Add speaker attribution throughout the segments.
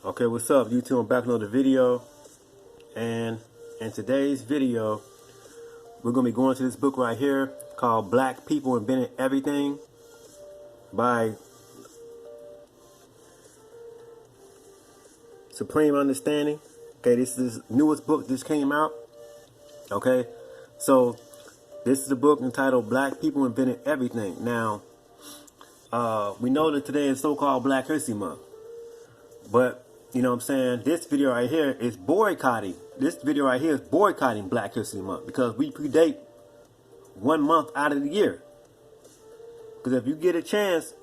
Speaker 1: Okay, what's up YouTube? I'm back with another video, and in today's video we're going to be going to this book right here called Black People Invented Everything by Supreme Understanding. Okay, this is the newest book that just came out. Okay, so this is a book entitled Black People Invented Everything. Now, we know that today is so-called Black History Month, but you know what I'm saying, this video right here is boycotting. This video right here is boycotting Black History Month because we predate 1 month out of the year. Because if you get a chance,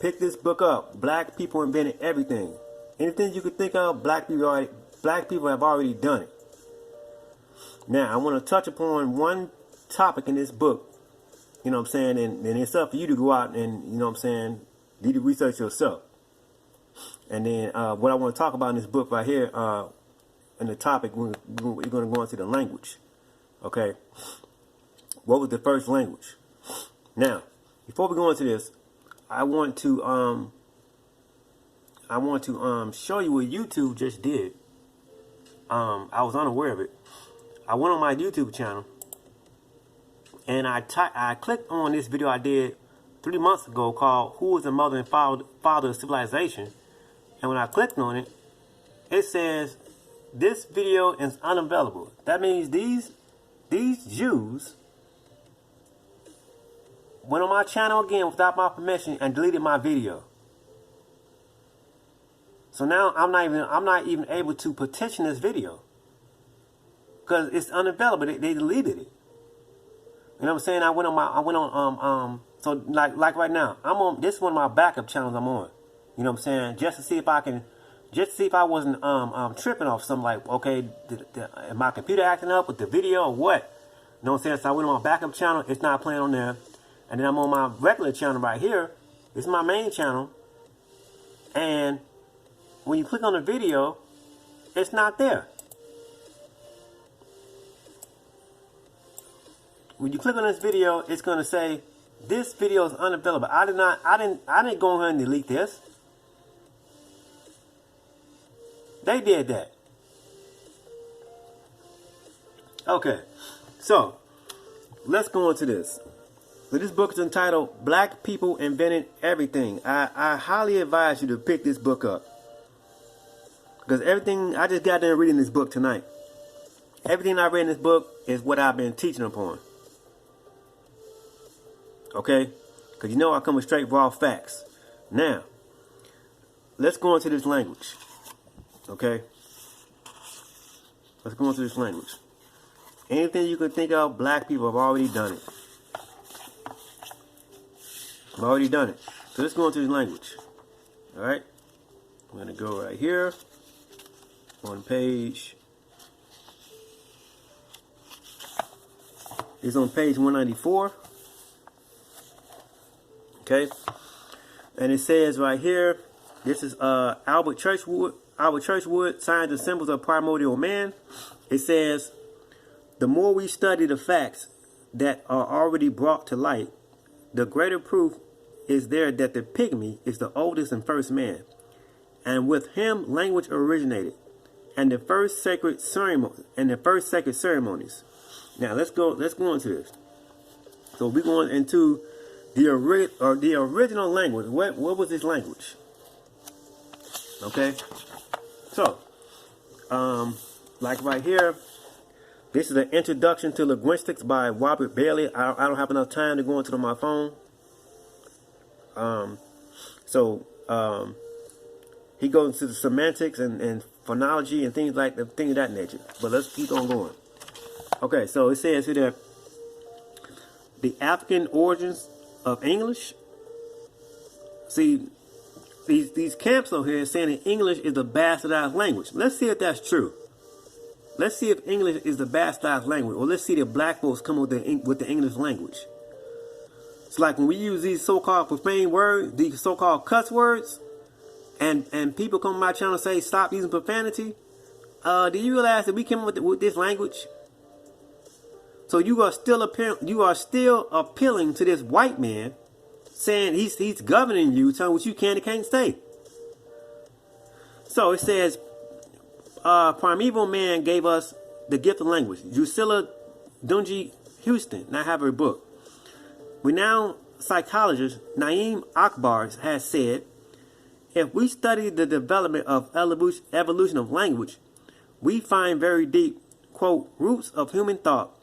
Speaker 1: pick this book up. Black People Invented Everything. Anything you could think of, black people have already done it. Now, I want to touch upon one topic in this book. You know what I'm saying? And it's up for you to go out and, you know what I'm saying, do the research yourself. And then what I want to talk about in this book right here, in the topic, we're going to go into the language. Okay? What was the first language? Now, before we go into this, I want to show you what YouTube just did. I was unaware of it. I went on my YouTube channel, and I clicked on this video I did 3 months ago called "Who is the Mother and Father of Civilization?" And when I clicked on it, it says this video is unavailable. That means these Jews went on my channel again without my permission and deleted my video. So now I'm not even able to petition this video because it's unavailable. They deleted it. You know what I'm saying? I went on so like right now, I'm on this is one of my backup channels I'm on. You know what I'm saying? Just to see if I wasn't tripping off something, like, okay, is my computer acting up with the video or what? You know what I'm saying? So I went on my backup channel, it's not playing on there. And then I'm on my regular channel right here. This is my main channel. And when you click on the video, it's not there. When you click on this video, it's gonna say this video is unavailable. I didn't go ahead and delete this. They did that. Okay, so let's go into this. So this book is entitled Black People Invented Everything. I highly advise you to pick this book up. Because everything, I just got done reading this book tonight. Everything I read in this book is what I've been teaching upon. Okay? Because you know I come with straight raw facts. Now, let's go into this language. Okay? Let's go into this language. Anything you can think of, black people have already done it. I've already done it. So let's go into this language. Alright? I'm going to go right here on page. It's on page 194. Okay? And it says right here, this is Albert Churchwood, Signs and Symbols of Primordial Man. It says, the more we study the facts that are already brought to light, the greater proof is there that the pygmy is the oldest and first man, and with him language originated, and the first sacred ceremonies. Now let's go into this. So we're going into the original language. What was this language? Okay. So, like right here, this is an introduction to linguistics by Robert Bailey. I don't have enough time to go into my phone. He goes into the semantics and phonology and things of that nature. But let's keep on going. Okay, so it says here that the African origins of English. See, these camps over here saying that English is the bastardized language. Let's see if that's true. Let's see if English is the bastardized language, or let's see if black folks come with the English language. It's like when we use these so-called profane words, these so-called cuss words, and people come on my channel and say stop using profanity. Do you realize that we came up with this language? So you are still appealing to this white man, saying he's governing you, telling what you can and can't say. So it says, primeval man gave us the gift of language. Drusilla Dungy Houston, and I have her book. Renowned psychologist Naeem Akbar has said, if we study the development of evolution of language, we find very deep, quote, roots of human thought,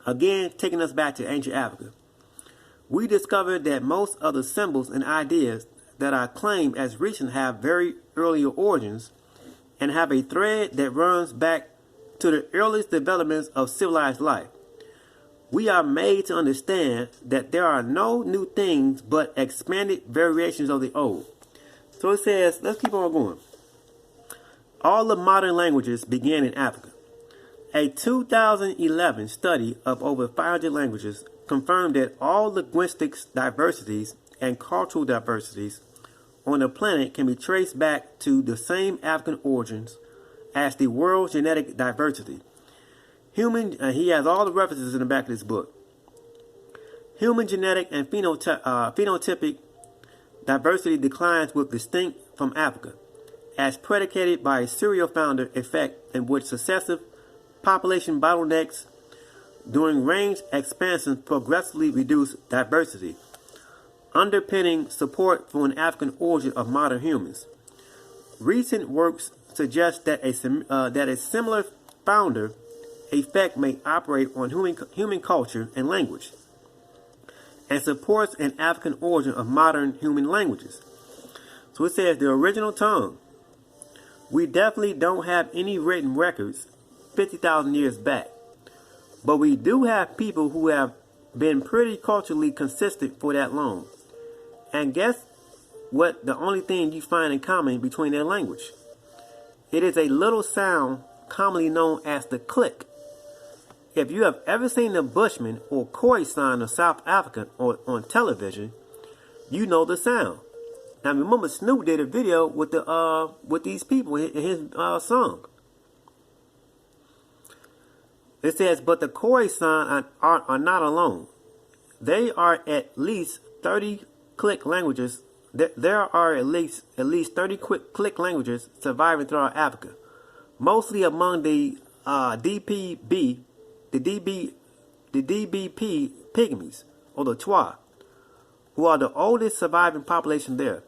Speaker 1: again taking us back to ancient Africa. We discovered that most of the symbols and ideas that are claimed as recent have very earlier origins and have a thread that runs back to the earliest developments of civilized life. We are made to understand that there are no new things but expanded variations of the old. So it says, let's keep on going. All the modern languages began in Africa. A 2011 study of over 500 languages confirmed that all linguistic diversities and cultural diversities on the planet can be traced back to the same African origins as the world's genetic diversity. He has all the references in the back of this book. Human genetic and phenotypic diversity declines with distinct from Africa, as predicated by a serial founder effect in which successive population bottlenecks during range expansion progressively reduce diversity, underpinning support for an African origin of modern humans. Recent works suggest that a similar founder effect may operate on human culture and language, and supports an African origin of modern human languages. So it says the original tongue. We definitely don't have any written records 50,000 years back, but we do have people who have been pretty culturally consistent for that long. And guess what? The only thing you find in common between their language. It is a little sound commonly known as the click. If you have ever seen the Bushman or Khoisan of South Africa on television, you know the sound. Now remember, Snoop did a video with these people in his song. It says, but the Khoisan are not alone. They are at least 30 click languages. There are at least 30 click languages surviving throughout Africa, mostly among the DBP pygmies, or the Twa, who are the oldest surviving population there.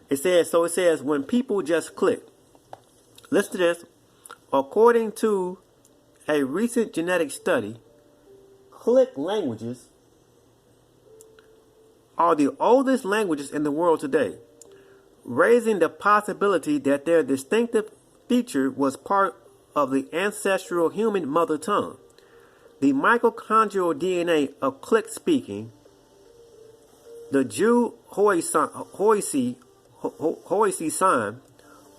Speaker 1: It says, when people just click. Listen to this. According to a recent genetic study, click languages are the oldest languages in the world today, raising the possibility that their distinctive feature was part of the ancestral human mother tongue. The mitochondrial DNA of click speaking, the Jew Hoisi San,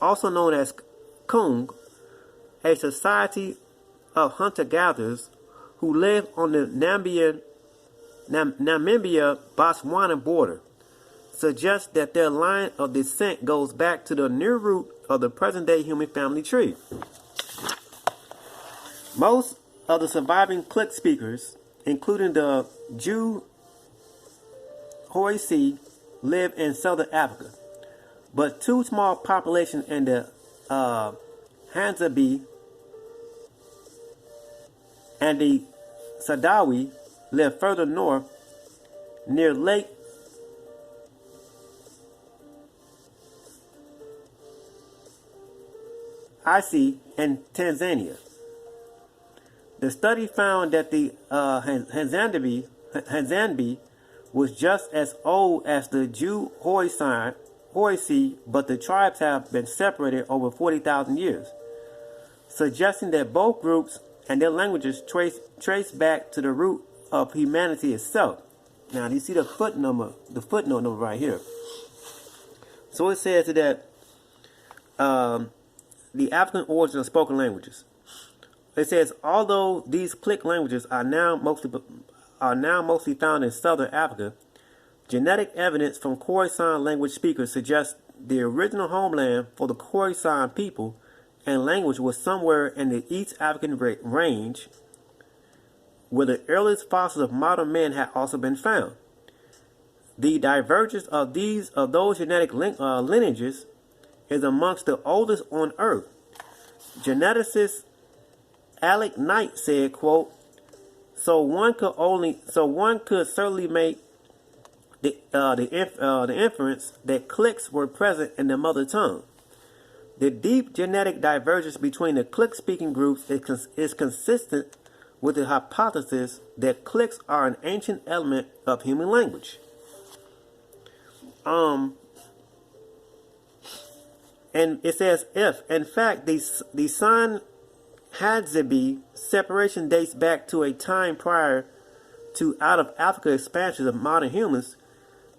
Speaker 1: also known as Kung, a society of hunter-gatherers who live on the Namibia-Botswana border, suggests that their line of descent goes back to the near root of the present-day human family tree. Most of the surviving click speakers, including the Jew Hoisi, live in southern Africa, but two small populations in the Hanzabi and the Sadawi live further north near Lake Isi in Tanzania. The study found that the Hanzanbi was just as old as the Jew Hoisi, but the tribes have been separated over 40,000 years, suggesting that both groups and their languages trace back to the root of humanity itself. Now, you see the footnote number right here. So it says that the African origin of spoken languages. It says, although these click languages are now mostly found in southern Africa, genetic evidence from Khoisan language speakers suggests the original homeland for the Khoisan people and language was somewhere in the East African range, where the earliest fossils of modern men had also been found. The divergence of those genetic lineages is amongst the oldest on Earth. Geneticist Alec Knight said, quote, so one could certainly make the inference that clicks were present in the mother tongue. The deep genetic divergence between the click-speaking groups is consistent with the hypothesis that clicks are an ancient element of human language. And it says, if, in fact, the San Hadzabe separation dates back to a time prior to out-of-Africa expansions of modern humans,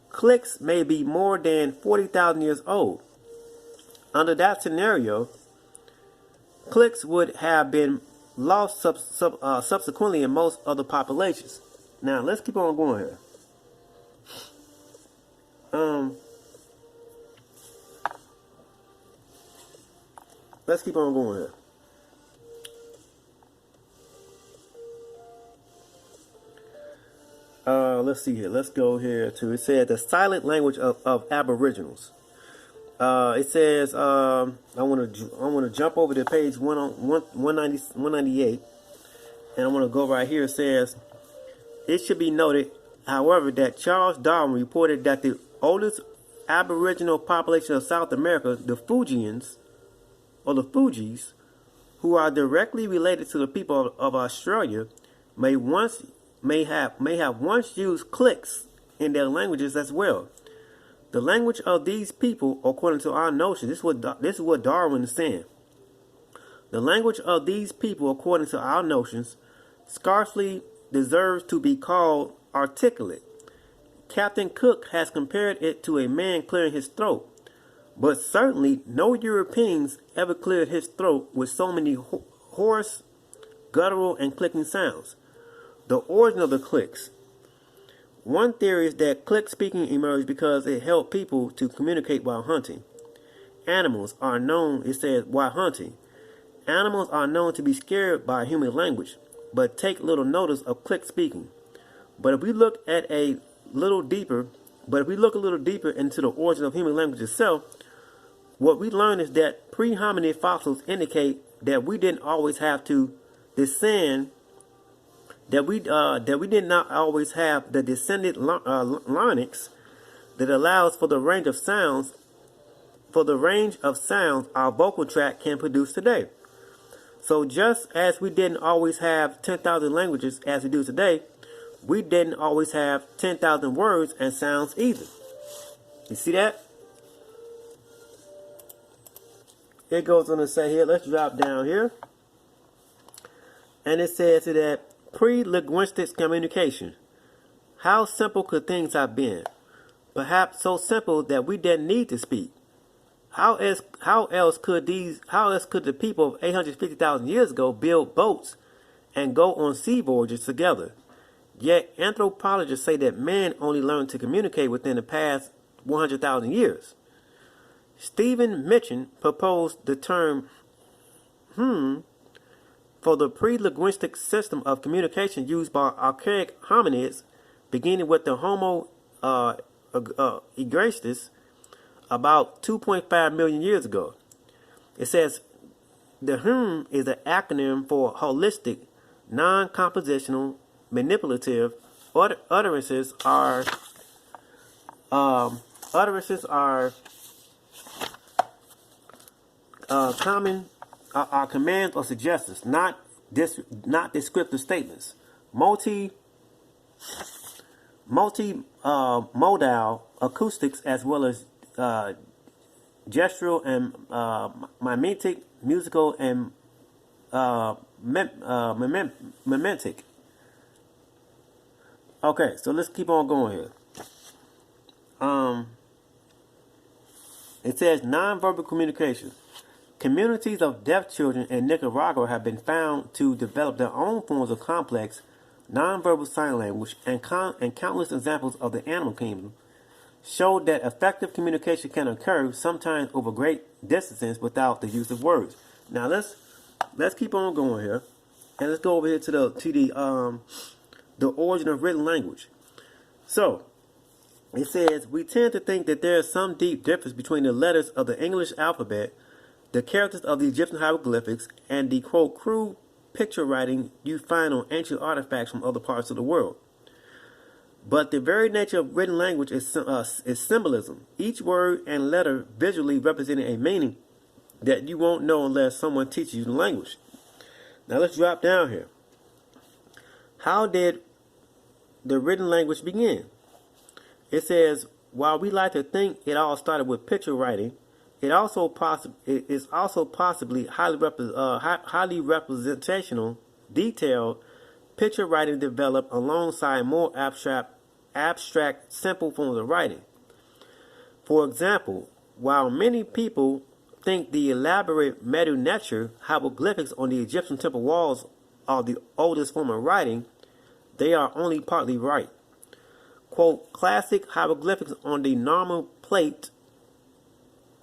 Speaker 1: clicks may be more than 40,000 years old. Under that scenario, clicks would have been lost subsequently in most other populations. Now, let's keep on going here. Let's keep on going here. Let's see here. Let's go here to, it said the silent language of Aboriginals. It says, I want to jump over to page 198, and I want to go right here. It says, it should be noted, however, that Charles Darwin reported that the oldest Aboriginal population of South America, the Fujians, or the Fujis, who are directly related to the people of Australia, may have once used clicks in their languages as well. The language of these people, according to our notion, this is what Darwin is saying. The language of these people, according to our notions, scarcely deserves to be called articulate. Captain Cook has compared it to a man clearing his throat, but certainly no Europeans ever cleared his throat with so many hoarse, guttural, and clicking sounds. The origin of the clicks. One theory is that click speaking emerged because it helped people to communicate while hunting. Animals are known, it says, while hunting. Animals are known to be scared by human language, but take little notice of click speaking. But if we look a little deeper into the origin of human language itself, what we learn is that pre-hominid fossils indicate that we didn't always have to descend. That we did not always have the descended larynx that allows for the range of sounds our vocal tract can produce today. So just as we didn't always have 10,000 languages as we do today, we didn't always have 10,000 words and sounds either. You see that? It goes on to say here, let's drop down here. And it says that pre-linguistic communication. How simple could things have been? Perhaps so simple that we didn't need to speak. How else could the people of 850,000 years ago build boats and go on sea voyages together? Yet anthropologists say that man only learned to communicate within the past 100,000 years. Stephen Mitchell proposed the term for the pre-linguistic system of communication used by archaic hominids, beginning with the Homo erectus about 2.5 million years ago. It says the is an acronym for holistic, non-compositional, manipulative. Utterances are are commands or suggestions, not descriptive statements. Multimodal acoustics, as well as gestural and mimetic, musical and mimetic. Okay, so let's keep on going here. It says nonverbal communication. Communities of deaf children in Nicaragua have been found to develop their own forms of complex nonverbal sign language, and countless examples of the animal kingdom show that effective communication can occur sometimes over great distances without the use of words. Now let's keep on going here, and let's go over here to the origin of written language. So It says, we tend to think that there is some deep difference between the letters of the English alphabet, the characters of the Egyptian hieroglyphics, and the, quote, crude picture writing you find on ancient artifacts from other parts of the world. But the very nature of written language is symbolism, each word and letter visually representing a meaning that you won't know unless someone teaches you the language. Now let's drop down here. How did the written language begin? It says, while we like to think it all started with picture writing, it is also possibly highly representational, detailed picture writing developed alongside more abstract, simple forms of writing. For example, while many people think the elaborate Medu Neter hieroglyphics on the Egyptian temple walls are the oldest form of writing, they are only partly right. Quote, classic hieroglyphics on the normal plate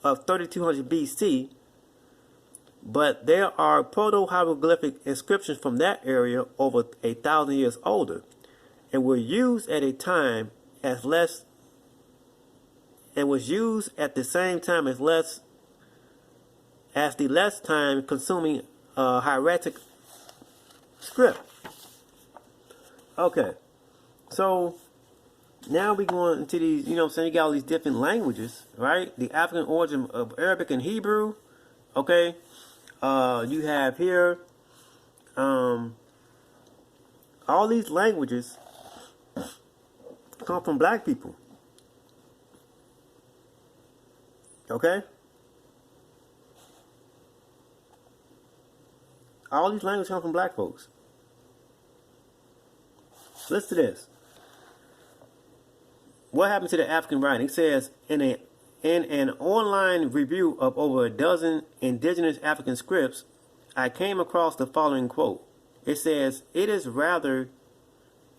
Speaker 1: of 3200 BC, but there are proto-hieroglyphic inscriptions from that area over 1,000 years older, and were used at a time as less, and was used at the same time as the less time consuming hieratic script. Okay, so now we're going into these, you know what I'm saying, you got all these different languages, right? The African origin of Arabic and Hebrew, okay? You have here, all these languages come from black people, okay? All these languages come from black folks. Listen to this. What happened to the African writing? It says, in an online review of over a dozen indigenous African scripts, I came across the following quote. It says, it is rather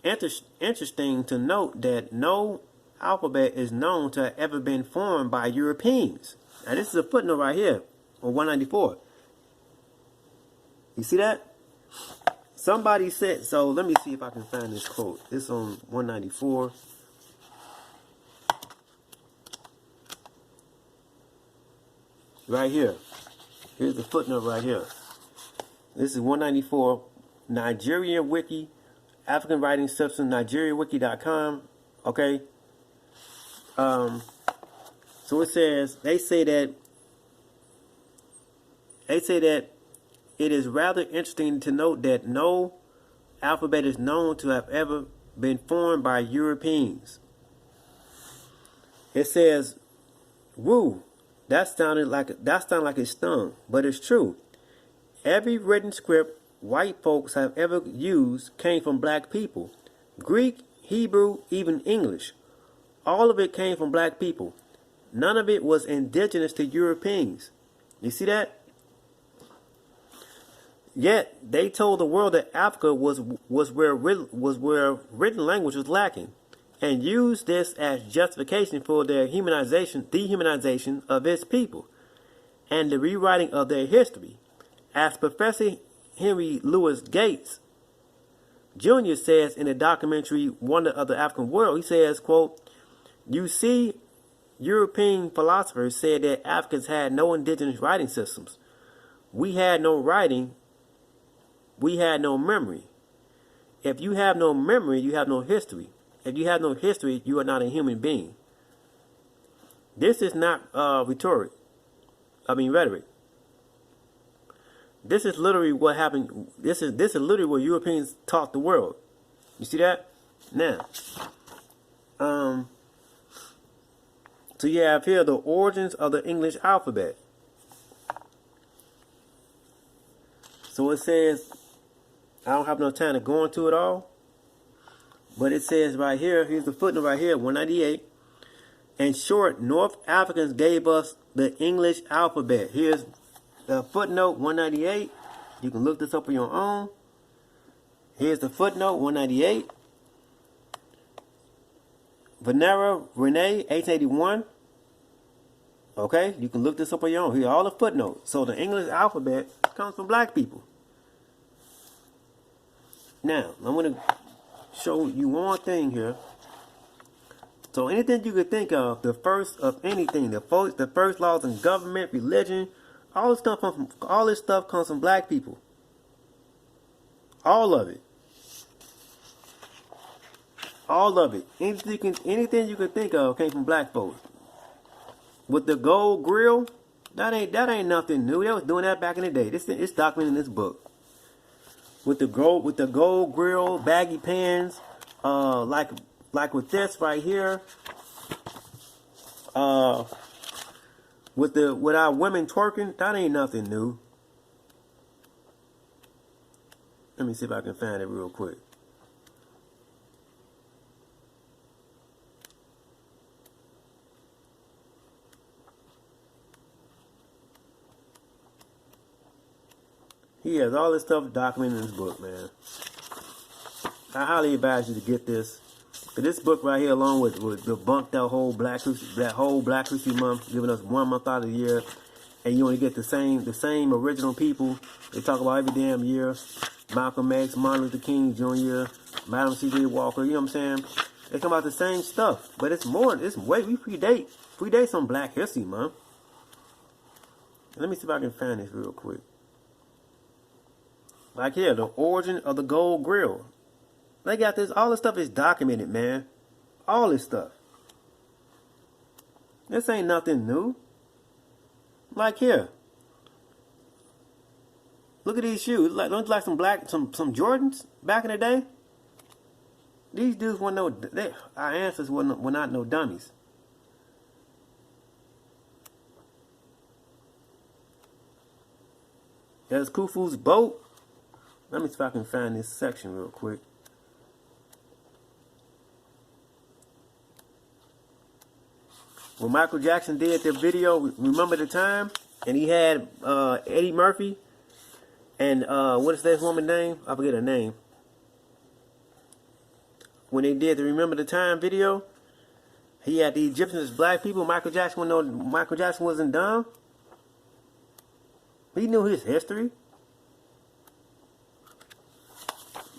Speaker 1: interesting to note that no alphabet is known to have ever been formed by Europeans. Now this is a footnote right here on 194. You see that? Somebody said, so let me see if I can find this quote. It's on 194. Right here. Here's the footnote right here. This is 194, Nigeria Wiki, African Writing Substance, NigeriaWiki.com. Okay. So it says, they say that it is rather interesting to note that no alphabet is known to have ever been formed by Europeans. It says, woo. That sounded like it stung, but it's true. Every written script white folks have ever used came from black people. Greek, Hebrew, even English. All of it came from black people. None of it was indigenous to Europeans. You see that? Yet they told the world that Africa was where written language was lacking, and used this as justification for their dehumanization of its people, and the rewriting of their history. As Professor Henry Louis Gates Jr. says in the documentary Wonder of the African World, he says, quote, you see, European philosophers said that Africans had no indigenous writing systems. We had no writing. We had no memory. If you have no memory, you have no history. If you have no history, you are not a human being. This is not rhetoric. This is literally what happened. This is literally what Europeans taught the world. You see that? Now, so you have here the origins of the English alphabet. So it says, I don't have no time to go into it all. But it says right here, here's the footnote right here, 198. In short, North Africans gave us the English alphabet. Here's the footnote, 198. You can look this up on your own. Here's the footnote, 198. Venera Rene, 1881. Okay, you can look this up on your own. Here are all the footnotes. So the English alphabet comes from black people. Now, I'm going to show you one thing here. So anything you could think of, the first of anything, the first laws in government, religion, all this stuff comes from black people. All of it. All of it. Anything you can think of came from black folks. With the gold grill, that ain't nothing new. They was doing that back in the day. It's documented in this book. With the gold grill, baggy pants, like with this right here. With our women twerking, that ain't nothing new. Let me see if I can find it real quick. He has all this stuff documented in his book, man. I highly advise you to get this. But this book right here, along with debunk that whole Black History Month, giving us 1 month out of the year, and you only get the same original people. They talk about every damn year. Malcolm X, Martin Luther King Jr., Madam C.J. Walker. You know what I'm saying? They come out the same stuff, but it's more. We predate some Black History Month. Let me see if I can find this real quick. Like here, the origin of the gold grill. They got this. All this stuff is documented, man. All this stuff. This ain't nothing new. Like here. Look at these shoes. Don't you like some Jordans back in the day? These dudes weren't our ancestors were not no dummies. There's Khufu's boat. Let me see if I can find this section real quick. When Michael Jackson did the video, Remember the Time, and he had Eddie Murphy and what is that woman's name? I forget her name. When they did the Remember the Time video, he had the Egyptians as black people. Michael Jackson wasn't dumb. He knew his history.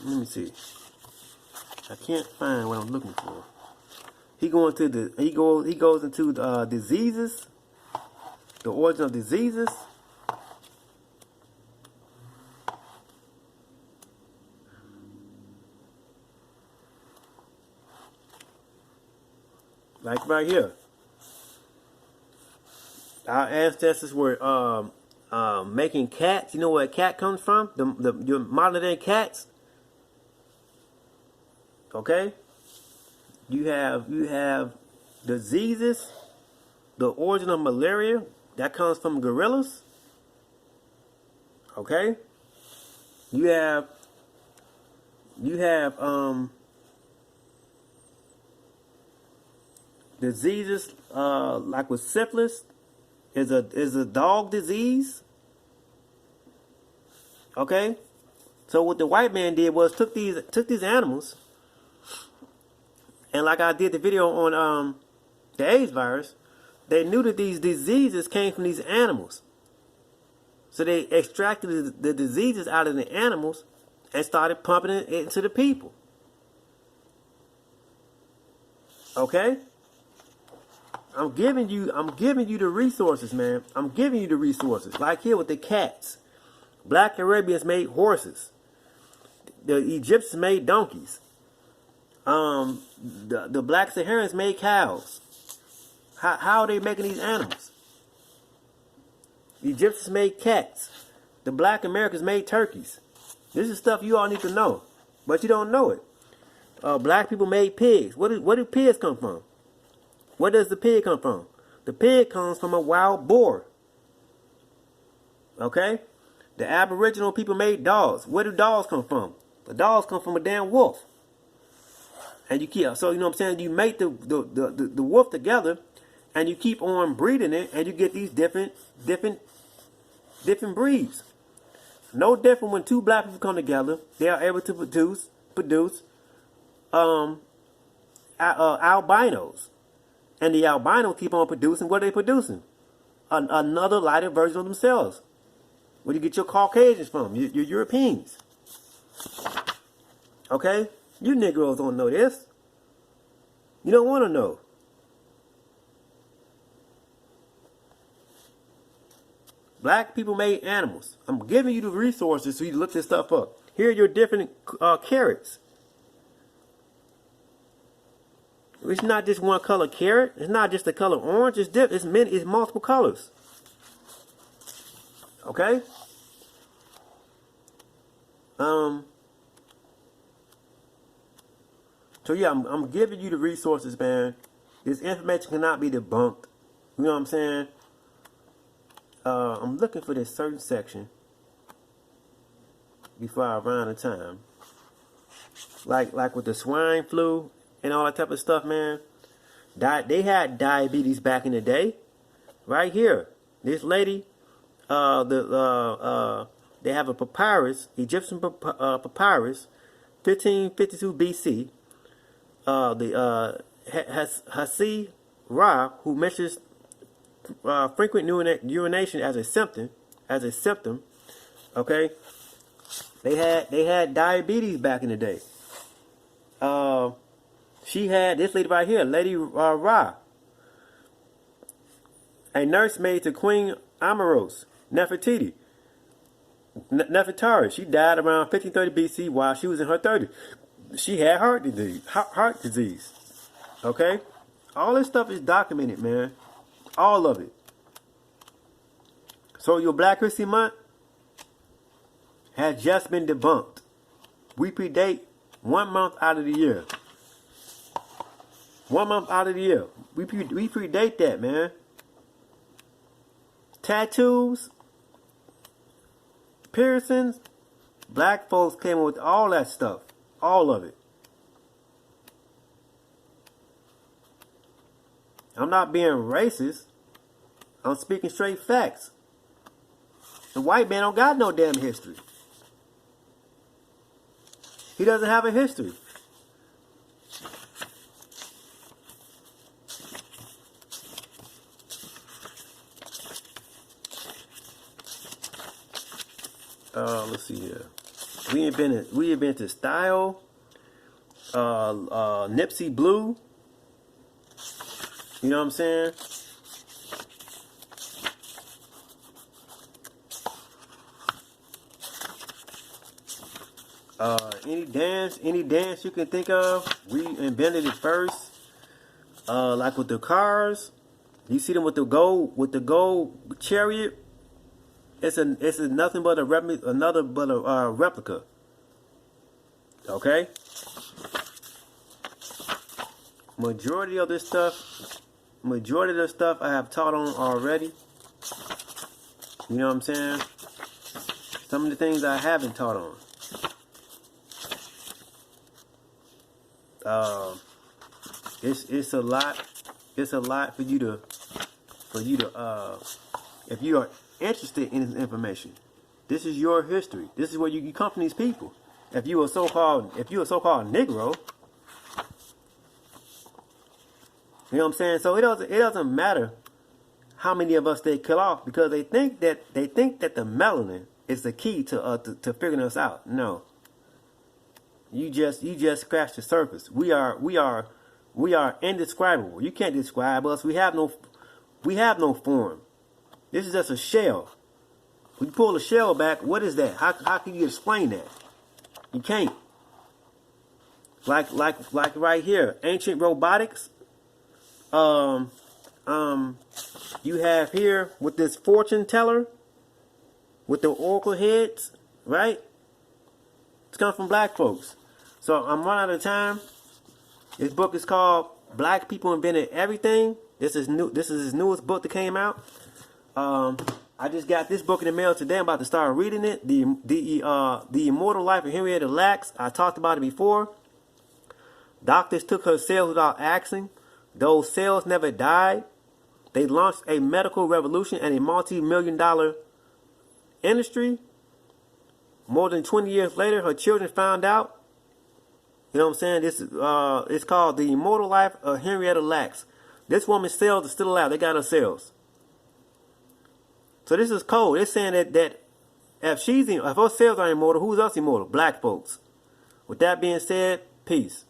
Speaker 1: Let me see. I can't find what I'm looking for. He goes into diseases, the origin of diseases. Like right here, our ancestors were making cats. You know where a cat comes from? Your modern day cats. Okay. You have diseases, the origin of malaria, that comes from gorillas. Okay? You have diseases like with syphilis is a dog disease. Okay? So what the white man did was took these animals. And like I did the video on the AIDS virus, they knew that these diseases came from these animals. So they extracted the diseases out of the animals and started pumping it into the people. Okay? I'm giving you the resources, man. I'm giving you the resources. Like here with the cats. Black Arabians made horses. The Egyptians made donkeys. The black Saharans made cows. How are they making these animals? The Egyptians made cats. The black Americans made turkeys. This is stuff you all need to know, but you don't know it. Black people made pigs. Where do pigs come from? Where does the pig come from? The pig comes from a wild boar. Okay? The Aboriginal people made dogs. Where do dogs come from? The dogs come from a damn wolf. And you keep, so you know what I'm saying, you make the wolf together and you keep on breeding it and you get these different breeds. No different when two black people come together, they are able to produce albinos. And the albino keep on producing what they producing. Another lighter version of themselves. Where do you get your Caucasians from? Your Europeans. Okay? You Negroes don't know this. You don't want to know. Black people made animals. I'm giving you the resources so you can look this stuff up. Here are your different carrots. It's not just one color carrot. It's not just the color orange. It's multiple colors. Okay? So yeah, I'm giving you the resources, man. This information cannot be debunked. You know what I'm saying? I'm looking for this certain section before I run out of time. Like with the swine flu and all that type of stuff, man. They had diabetes back in the day. Right here, this lady, they have a papyrus, Egyptian papyrus, 1552 BC. The Hassi Ra, who mentions frequent urination as a symptom. Okay, they had diabetes back in the day. She had this lady right here, Lady Ra, a nursemaid to Queen Amorose Nefertiti. Nefertari. She died around 1530 BC while she was in her 30s. She had heart disease. Okay, all this stuff is documented, man. All of it. So your Black History Month has just been debunked. We predate 1 month out of the year. 1 month out of the year. We predate that, man. Tattoos, piercings, black folks came up with all that stuff. All of it. I'm not being racist. I'm speaking straight facts. The white man don't got no damn history. He doesn't have a history. Let's see here. We invented style. Nipsey Blue. You know what I'm saying? Any dance you can think of, we invented it first. Like with the cars, you see them with the gold chariot. It's nothing but a replica. Okay. Majority of the stuff I have taught on already. You know what I'm saying? Some of the things I haven't taught on. It's a lot. It's a lot for you to if you are interested in this information. This is your history. This is where you come from, these people. If you a so-called Negro, you know what I'm saying? So it doesn't matter how many of us they kill off, because they think that the melanin is the key to figuring us out. No. You just scratch the surface. We are indescribable. You can't describe us. We have no form. This is just a shell. When you pull the shell back, what is that? How can you explain that? You can't. Like right here, ancient robotics. You have here with this fortune teller with the oracle heads, right? It's come from black folks. So I'm running out of time. This book is called Black People Invented Everything. This is his newest book that came out. I just got this book in the mail today. I'm about to start reading it. The Immortal Life of Henrietta Lacks. I talked about it before. Doctors took her cells without asking. Those cells never died. They launched a medical revolution and a multi-million-dollar industry. More than 20 years later, her children found out. You know what I'm saying? This it's called The Immortal Life of Henrietta Lacks. This woman's cells are still alive. They got her cells. So this is cold. It's saying that if her cells are immortal, who's else immortal? Black folks. With that being said, peace.